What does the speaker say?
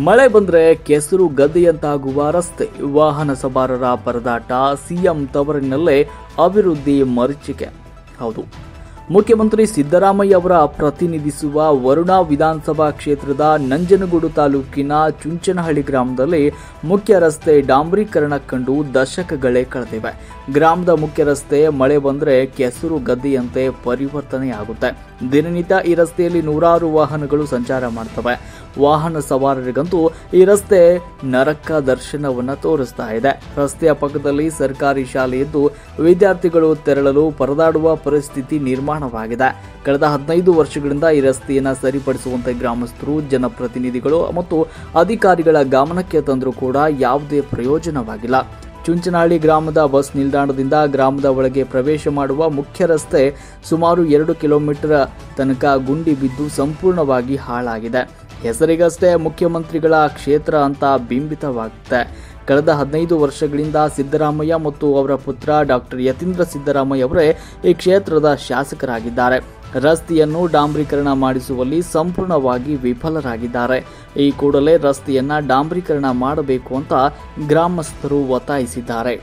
ಮಳೆ ಬಂದ್ರೆ ಕೆಸರು ಗದ್ದೆಯಂತಾಗುವ ರಸ್ತೆ, ವಾಹನ ಸವಾರರ ಪರದಾಟ, ಸಿಎಂ ತವರಿನಲ್ಲೇ ಅಭಿವೃದ್ಧಿ ಮರೀಚಿಕೆ. ಹೌದು, ಮುಖ್ಯಮಂತ್ರಿ ಸಿದ್ದರಾಮಯ್ಯ ಅವರ ಪ್ರತಿನಿಧಿಸುವ ವರುಣಾ ವಿಧಾನಸಭಾ ಕ್ಷೇತ್ರದ ನಂಜನಗೂಡು ತಾಲೂಕಿನ ಚುಂಚನಹಳ್ಳಿ ಗ್ರಾಮದಲ್ಲಿ ಮುಖ್ಯ ರಸ್ತೆ ಡಾಂಬರೀಕರಣ ಕಂಡು ದಶಕಗಳೇ ಕಳೆದಿವೆ. ಗ್ರಾಮದ ಮುಖ್ಯ ರಸ್ತೆ ಮಳೆ ಬಂದರೆ ಕೆಸರು ಗದ್ದೆಯಂತೆ ಪರಿವರ್ತನೆಯಾಗುತ್ತೆ. ದಿನನಿತ್ಯ ಈ ರಸ್ತೆಯಲ್ಲಿ ನೂರಾರು ವಾಹನಗಳು ಸಂಚಾರ ಮಾಡ್ತವೆ. ವಾಹನ ಸವಾರರಿಗಂತೂ ಈ ರಸ್ತೆ ನರಕ ದರ್ಶನವನ್ನ ತೋರಿಸ್ತಾ ಇದೆ. ರಸ್ತೆಯ ಪಕ್ಕದಲ್ಲಿ ಸರ್ಕಾರಿ ಶಾಲೆ ಇದ್ದು ವಿದ್ಯಾರ್ಥಿಗಳು ತೆರಳಲು ಪರದಾಡುವ ಪರಿಸ್ಥಿತಿ ನಿರ್ಮಾಣವಾಗಿದೆ. ಕಳೆದ 15 ವರ್ಷಗಳಿಂದ ಈ ರಸ್ತೆಯನ್ನು ಸರಿಪಡಿಸುವಂತೆ ಗ್ರಾಮಸ್ಥರು, ಜನಪ್ರತಿನಿಧಿಗಳು ಮತ್ತು ಅಧಿಕಾರಿಗಳ ಗಮನಕ್ಕೆ ತಂದರೂ ಕೂಡ ಯಾವುದೇ ಪ್ರಯೋಜನವಾಗಿಲ್ಲ. ಚುಂಚನಹಳ್ಳಿ ಗ್ರಾಮದ ಬಸ್ ನಿಲ್ದಾಣದಿಂದ ಗ್ರಾಮದ ಒಳಗೆ ಪ್ರವೇಶ ಮಾಡುವ ಮುಖ್ಯ ರಸ್ತೆ ಸುಮಾರು 2 ಕಿಲೋಮೀಟರ್ ತನಕ ಗುಂಡಿ ಬಿದ್ದು ಸಂಪೂರ್ಣವಾಗಿ ಹಾಳಾಗಿದೆ. ಹೆಸರಿಗಷ್ಟೇ ಮುಖ್ಯಮಂತ್ರಿಗಳ ಕ್ಷೇತ್ರ ಅಂತ ಬಿಂಬಿತವಾಗುತ್ತೆ. ಕಳೆದ 15 ವರ್ಷಗಳಿಂದ ಸಿದ್ದರಾಮಯ್ಯ ಮತ್ತು ಅವರ ಪುತ್ರ ಡಾಕ್ಟರ್ ಯತೀಂದ್ರ ಸಿದ್ದರಾಮಯ್ಯ ಅವರೇ ಈ ಕ್ಷೇತ್ರದ ಶಾಸಕರಾಗಿದ್ದಾರೆ. ರಸ್ತೆಯನ್ನು ಡಾಂಬರೀಕರಣ ಮಾಡಿಸುವಲ್ಲಿ ಸಂಪೂರ್ಣವಾಗಿ ವಿಫಲರಾಗಿದ್ದಾರೆ. ಈ ಕೂಡಲೇ ರಸ್ತೆಯನ್ನ ಡಾಂಬರೀಕರಣ ಮಾಡಬೇಕು ಅಂತ ಗ್ರಾಮಸ್ಥರು ಒತ್ತಾಯಿಸಿದ್ದಾರೆ.